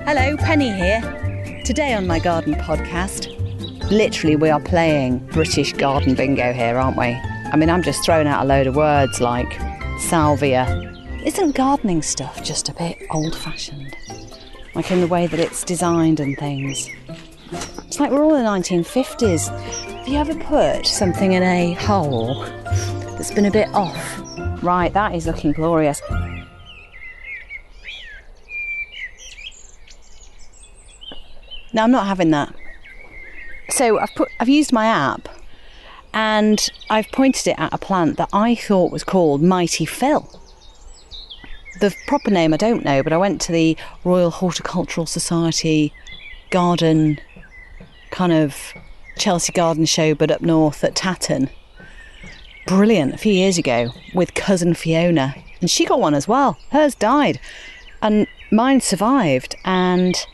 Hello, Penny here. Today on my garden podcast, literally we are playing British garden bingo here, aren't we? I mean, I'm just throwing out a load of words like salvia. Isn't gardening stuff just a bit old-fashioned? Like in the way that it's designed and things. It's like we're all in the 1950s. Have you ever put something in a hole that's been a bit off? Right, that is looking glorious. No, I'm not having that. So I've used my app and I've pointed it at a plant that I thought was called Mighty Phil. The proper name I don't know, but I went to the Royal Horticultural Society garden, kind of Chelsea garden show, but up north at Tatton. Brilliant, a few years ago with cousin Fiona. And she got one as well. Hers died. And mine survived. And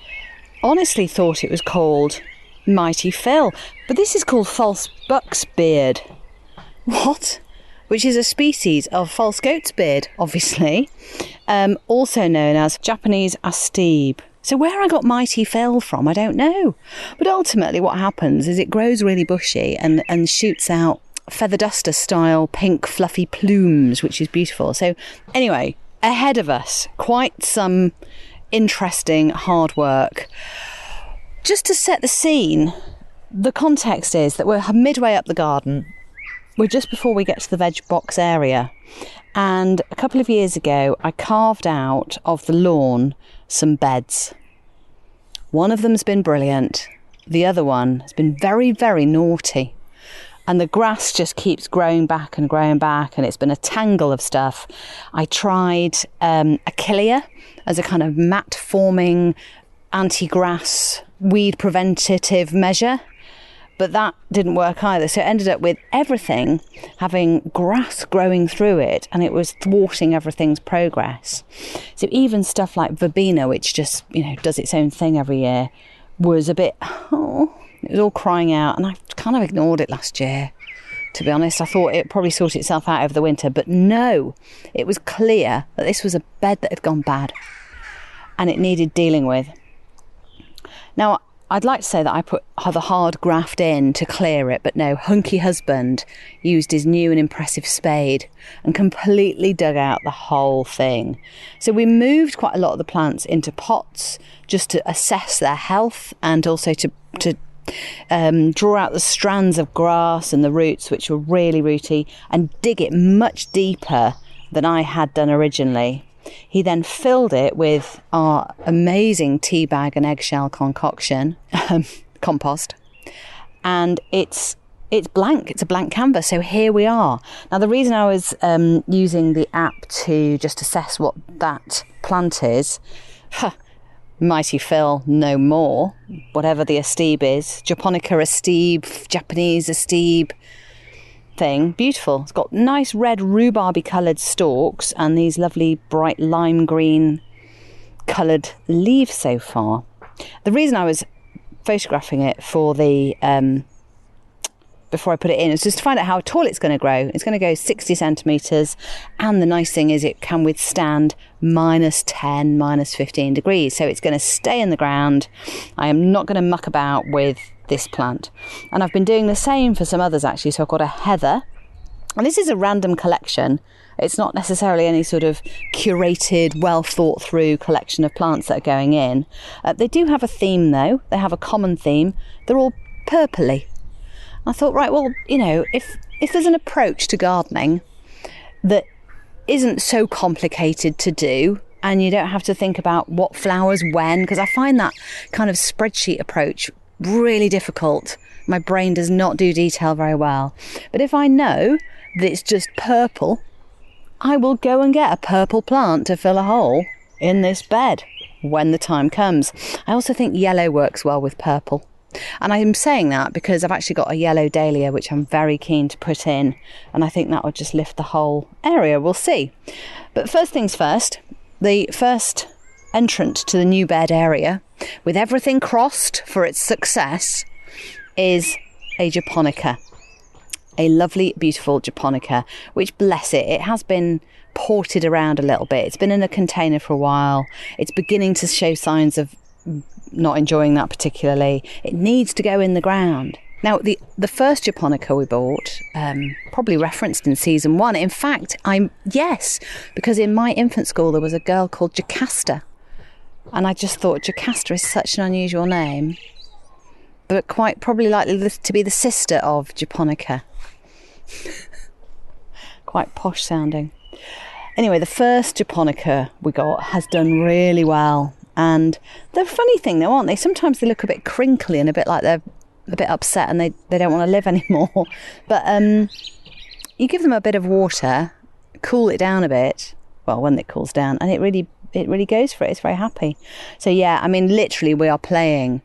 honestly thought it was called Mighty Phil, but this is called false buck's beard. What? Which is a species of false goat's beard, obviously, also known as Japanese astebe. So where I got Mighty Phil from, I don't know. But ultimately what happens is it grows really bushy and shoots out feather duster style pink fluffy plumes, which is beautiful. So anyway, ahead of us, quite some interesting hard work. Just to set the scene, the context is that we're midway up the garden. We're just before we get to the veg box area, and a couple of years ago I carved out of the lawn some beds. One of them's been brilliant, the other one has been very, very naughty. And the grass just keeps growing back, and it's been a tangle of stuff. I tried Achillea as a kind of mat-forming anti-grass weed preventative measure, but that didn't work either. So it ended up with everything having grass growing through it, and it was thwarting everything's progress. So even stuff like verbena, which just, does its own thing every year, was a bit, it was all crying out, and I kind of ignored it last year, to be honest. I thought it probably sorted itself out over the winter, but no, it was clear that this was a bed that had gone bad, and it needed dealing with. Now, I'd like to say that I put the hard graft in to clear it, but no, Hunky Husband used his new and impressive spade and completely dug out the whole thing. So we moved quite a lot of the plants into pots just to assess their health, and also to draw out the strands of grass and the roots, which were really rooty, and dig it much deeper than I had done originally. He then filled it with our amazing tea bag and eggshell concoction, compost, and it's blank. It's a blank canvas. So here we are. Now, the reason I was using the app to just assess what that plant is, Mighty Phil, no more. Whatever the astebe is, Japonica astebe, Japanese astebe thing, beautiful. It's got nice red rhubarby coloured stalks and these lovely bright lime green coloured leaves so far. The reason I was photographing it for the before I put it in is just to find out how tall it's going to grow. It's going to go 60 centimetres, and the nice thing is it can withstand -10, -15 degrees, so it's going to stay in the ground. I am not going to muck about with this plant, and I've been doing the same for some others actually. So I've got a heather, and this is a random collection. It's not necessarily any sort of curated, well thought through collection of plants that are going in. They do have a theme though. They have a common theme. They're all purpley. I thought, right, well, if there's an approach to gardening that isn't so complicated to do, and you don't have to think about what flowers when, because I find that kind of spreadsheet approach really difficult. My brain does not do detail very well. But if I know that it's just purple, I will go and get a purple plant to fill a hole in this bed when the time comes. I also think yellow works well with purple. And I'm saying that because I've actually got a yellow dahlia which I'm very keen to put in, and I think that would just lift the whole area. We'll see. But first things first, the first entrant to the new bed area, with everything crossed for its success, is a japonica. A lovely, beautiful japonica, which, bless it, it has been ported around a little bit. It's been in a container for a while. It's beginning to show signs of not enjoying that particularly. It needs to go in the ground. Now, the first japonica we bought, probably referenced in season 1. In fact, yes, because in my infant school there was a girl called Jocasta. And I just thought Jocasta is such an unusual name, but quite probably likely to be the sister of japonica. Quite posh sounding. Anyway, the first japonica we got has done really well. And they're a funny thing though, aren't they? Sometimes they look a bit crinkly and a bit like they're a bit upset and they don't want to live anymore. But you give them a bit of water, cool it down a bit, well, when it cools down, and it really goes for it. It's very happy. So yeah, I mean, literally we are playing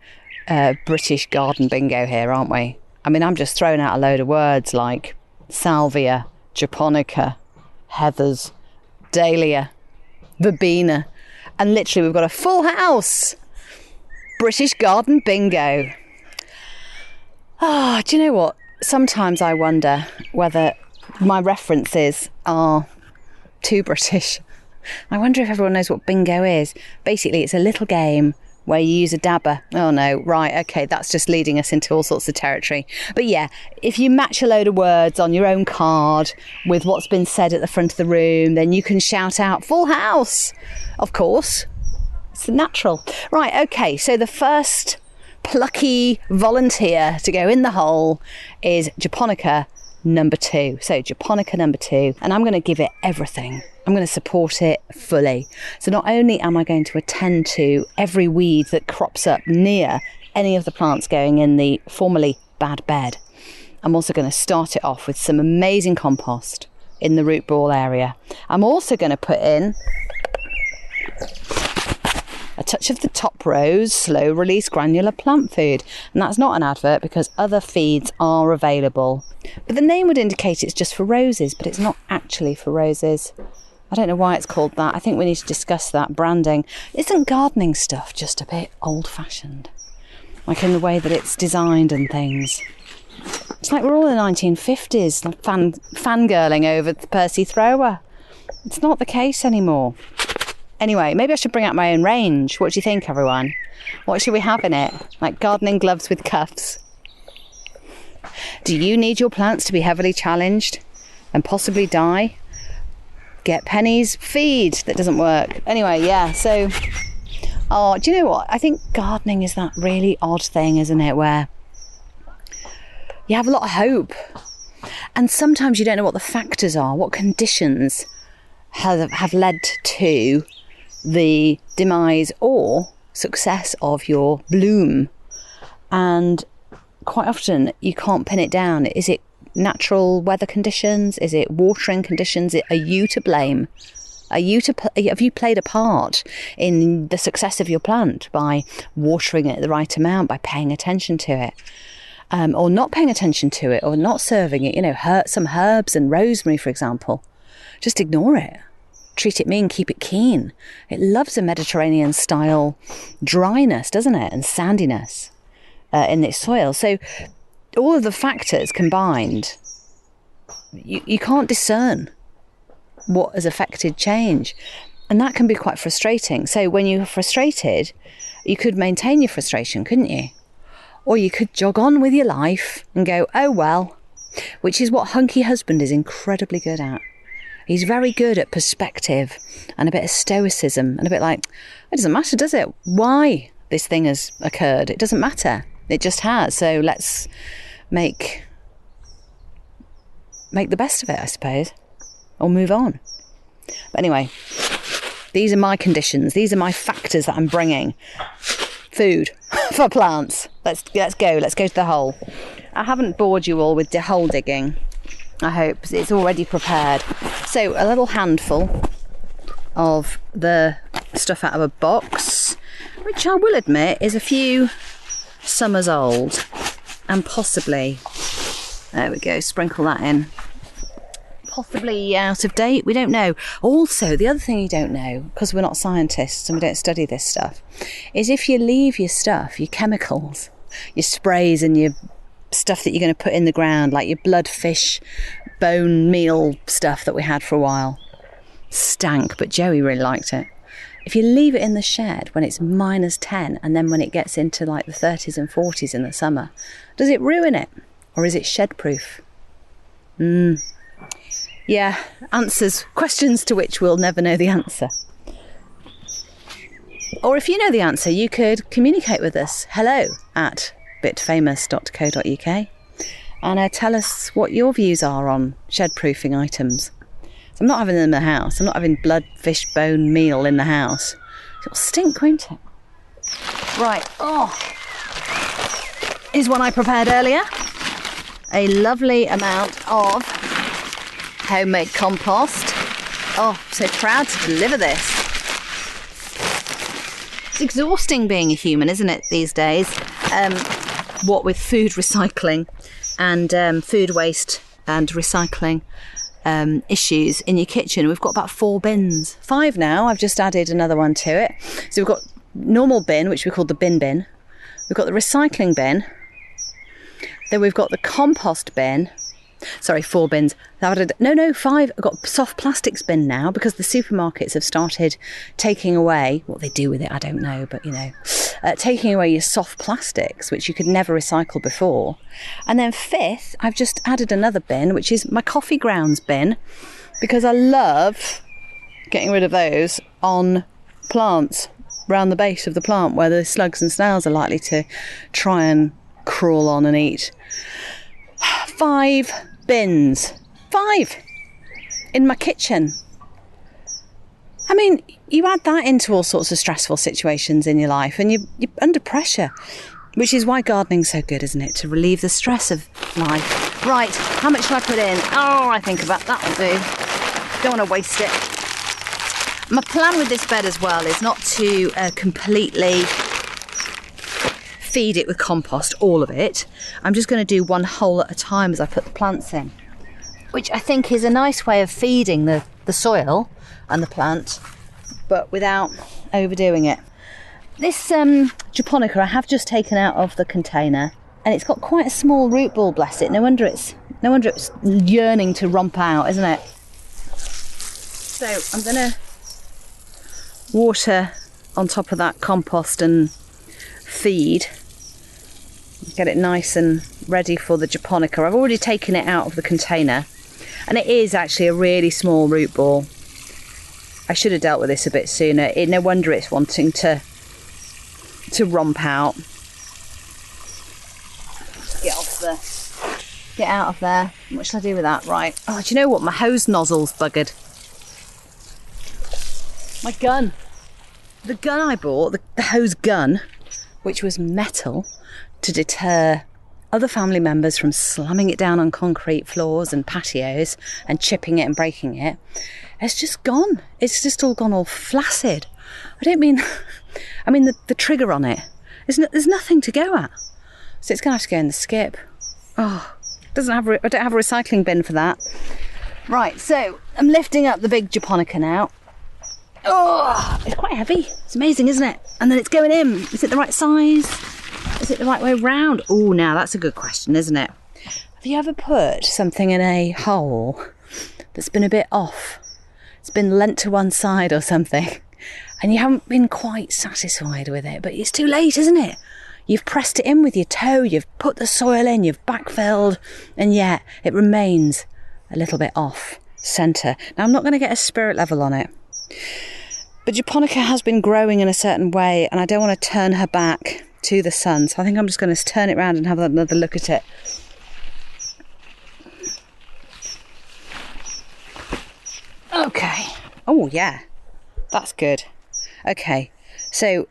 British garden bingo here, aren't we? I mean, I'm just throwing out a load of words like salvia, japonica, heathers, dahlia, verbena, and literally we've got a full house. British garden bingo. Do you know what? Sometimes I wonder whether my references are too British. I wonder if everyone knows what bingo is. Basically, it's a little game where you use a dabber. Oh no, right, okay, that's just leading us into all sorts of territory. But yeah, if you match a load of words on your own card with what's been said at the front of the room, then you can shout out, full house! Of course. It's natural. Right, okay, so the first plucky volunteer to go in the hole is japonica number 2. So japonica number 2, and I'm going to give it everything. I'm going to support it fully. So not only am I going to attend to every weed that crops up near any of the plants going in the formerly bad bed, I'm also going to start it off with some amazing compost in the root ball area. I'm also going to put in a touch of the Top Rose slow release granular plant food. And that's not an advert because other feeds are available. But the name would indicate it's just for roses, but it's not actually for roses. I don't know why it's called that. I think we need to discuss that branding. Isn't gardening stuff just a bit old-fashioned? Like in the way that it's designed and things. It's like we're all in the 1950s, like fangirling over the Percy Thrower. It's not the case anymore. Anyway, maybe I should bring out my own range. What do you think, everyone? What should we have in it? Like gardening gloves with cuffs. Do you need your plants to be heavily challenged and possibly die? Get Penny's feed that doesn't work. Anyway, yeah, so... Oh, do you know what? I think gardening is that really odd thing, isn't it? Where you have a lot of hope. And sometimes you don't know what the factors are, what conditions have led to the demise or success of your bloom. And quite often you can't pin it down. Is it natural weather conditions? Is it watering conditions? Are you to blame? Have you played a part in the success of your plant by watering it the right amount, by paying attention to it, or not paying attention to it, or not serving it? You know, some herbs and rosemary, for example. Just ignore it. Treat it mean, keep it keen. It loves a Mediterranean style dryness, doesn't it? And sandiness in its soil. So all of the factors combined, you can't discern what has affected change. And that can be quite frustrating. So when you're frustrated, you could maintain your frustration, couldn't you? Or you could jog on with your life and go, oh well, which is what Hunky Husband is incredibly good at. He's very good at perspective and a bit of stoicism and a bit like, it doesn't matter, does it? Why this thing has occurred? It doesn't matter. It just has. So let's make the best of it, I suppose, or move on. But anyway, these are my conditions. These are my factors that I'm bringing. Food for plants. Let's go. Let's go to the hole. I haven't bored you all with the hole digging. I hope it's already prepared. So a little handful of the stuff out of a box, which I will admit is a few summers old and possibly, there we go, sprinkle that in, possibly out of date, we don't know. Also, the other thing you don't know, because we're not scientists and we don't study this stuff, is if you leave your stuff, your chemicals, your sprays and your stuff that you're going to put in the ground, like your blood fish bone meal stuff that we had for a while, stank, but Joey really liked it. if you leave it in the shed when it's -10 and then when it gets into like the 30s and 40s in the summer, does it ruin it? Or is it shed proof? Yeah, questions to which we'll never know the answer. Or if you know the answer, you could communicate with us. hello@bitfamous.co.uk and tell us what your views are on shed proofing items. So I'm not having them in the house. I'm not having blood, fish, bone meal in the house. It'll stink, won't it? Right. Here's one I prepared earlier. A lovely amount of homemade compost. So proud to deliver this. It's exhausting being a human, isn't it, these days? What with food recycling and food waste and recycling issues in your kitchen. We've got about 4 bins. 5 now. I've just added another one to it. So we've got normal bin, which we call the bin. We've got the recycling bin. Then we've got the compost bin. Sorry, 4 bins. No, 5. I've got soft plastics bin now because the supermarkets have started taking away, what they do with it, I don't know, but taking away your soft plastics, which you could never recycle before. And then 5th, I've just added another bin, which is my coffee grounds bin, because I love getting rid of those on plants, around the base of the plant where the slugs and snails are likely to try and crawl on and eat. 5 bins. 5 in my kitchen. I mean, you add that into all sorts of stressful situations in your life and you're under pressure, which is why gardening's so good, isn't it? To relieve the stress of life. Right, how much shall I put in? I think about that'll do. Don't want to waste it. My plan with this bed as well is not to completely feed it with compost, all of it. I'm just going to do one hole at a time as I put the plants in, which I think is a nice way of feeding the soil and the plant, but without overdoing it. This japonica I have just taken out of the container, and it's got quite a small root ball, bless it. No wonder it's yearning to romp out, isn't it? So I'm going to water on top of that compost and feed. Get it nice and ready for the japonica. I've already taken it out of the container, and it is actually a really small root ball. I should have dealt with this a bit sooner. No wonder it's wanting to romp out. Get out of there. What shall I do with that? Right. Do you know what? My hose nozzle's buggered. My gun. The gun I bought, the hose gun, which was metal, to deter other family members from slamming it down on concrete floors and patios and chipping it and breaking it, it's just gone. It's just all gone all flaccid. I mean the trigger on it. There's nothing to go at. So it's going to have to go in the skip. I don't have a recycling bin for that. Right, so I'm lifting up the big japonica now. It's quite heavy. It's amazing, isn't it? And then it's going in. Is it the right size? Is it the right way round? Now that's a good question, isn't it? Have you ever put something in a hole that's been a bit off? It's been lent to one side or something, and you haven't been quite satisfied with it, but it's too late, isn't it? You've pressed it in with your toe, you've put the soil in, you've backfilled, and yet it remains a little bit off centre. Now, I'm not going to get a spirit level on it, but japonica has been growing in a certain way, and I don't want to turn her back to the sun, so I think I'm just going to turn it around and have another look at it. Okay. Yeah, that's good. Okay, so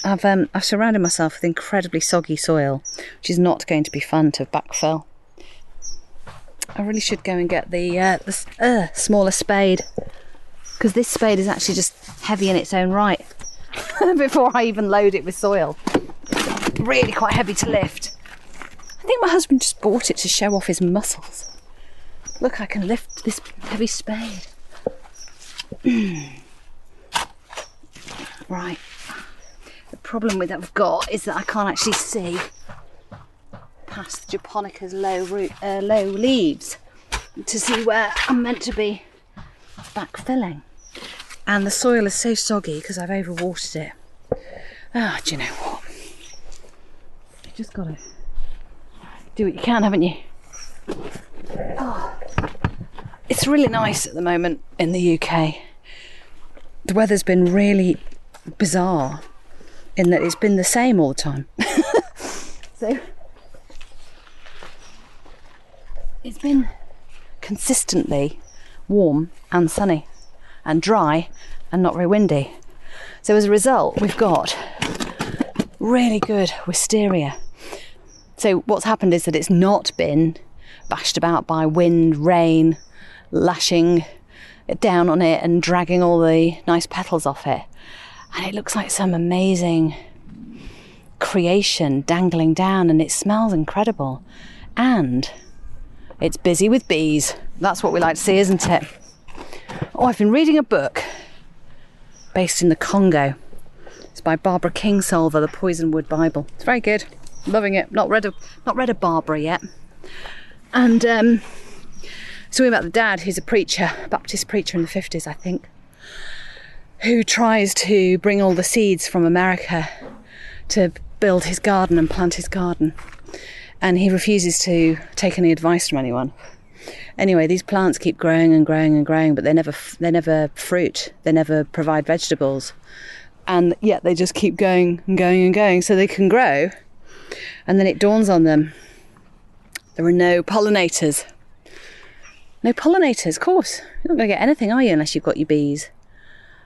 I've surrounded myself with incredibly soggy soil, which is not going to be fun to backfill. I really should go and get the smaller spade, because this spade is actually just heavy in its own right. Before I even load it with soil, it's really quite heavy to lift. I think my husband just bought it to show off his muscles. Look, I can lift this heavy spade. Right. The problem with that I've got is that I can't actually see past the japonica's low leaves to see where I'm meant to be backfilling. And the soil is so soggy because I've overwatered it. Ah, do you know what? You've just got to do what you can, haven't you? Oh, it's really nice at the moment in the UK. The weather's been really bizarre in that it's been the same all the time. So it's been consistently warm and sunny and dry and not very windy. So as a result, we've got really good wisteria. So what's happened is that it's not been bashed about by wind, rain, lashing it down on it and dragging all the nice petals off it. And it looks like some amazing creation dangling down, and it smells incredible. And it's busy with bees. That's what we like to see, isn't it? Oh, I've been reading a book based in the Congo. It's by Barbara Kingsolver, The Poisonwood Bible. It's very good. Loving it. Not read a Barbara yet. And it's talking about the dad who's a preacher, Baptist preacher in the 50s, I think, who tries to bring all the seeds from America to build his garden and plant his garden. And he refuses to take any advice from anyone. Anyway, these plants keep growing and growing and growing, but they never fruit. They never provide vegetables. And yet they just keep going and going and going so they can grow. And then it dawns on them, there are no pollinators. No pollinators, of course. You're not going to get anything, are you, unless you've got your bees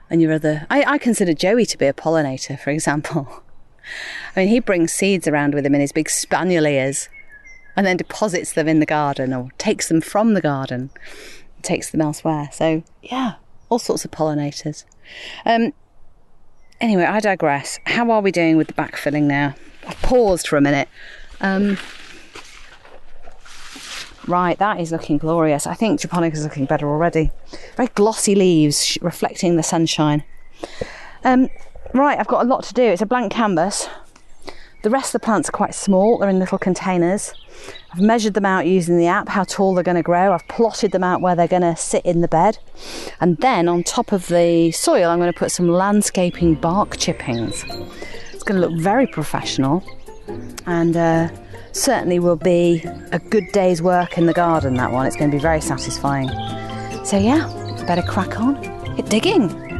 and your other... I consider Joey to be a pollinator, for example. I mean, he brings seeds around with him in his big spaniel ears and then deposits them in the garden or takes them from the garden and takes them elsewhere. So, yeah, all sorts of pollinators. Anyway, I digress. How are we doing with the backfilling now? I've paused for a minute. Right, that is looking glorious. I think Japonica looking better already. Very glossy leaves reflecting the sunshine. Right, I've got a lot to do. It's a blank canvas. The rest of the plants are quite small. They're in little containers. I've measured them out using the app, how tall they're going to grow. I've plotted them out where they're going to sit in the bed. And then on top of the soil, I'm going to put some landscaping bark chippings. It's going to look very professional and certainly will be a good day's work in the garden, that one. It's going to be very satisfying. So yeah, better crack on. Get digging.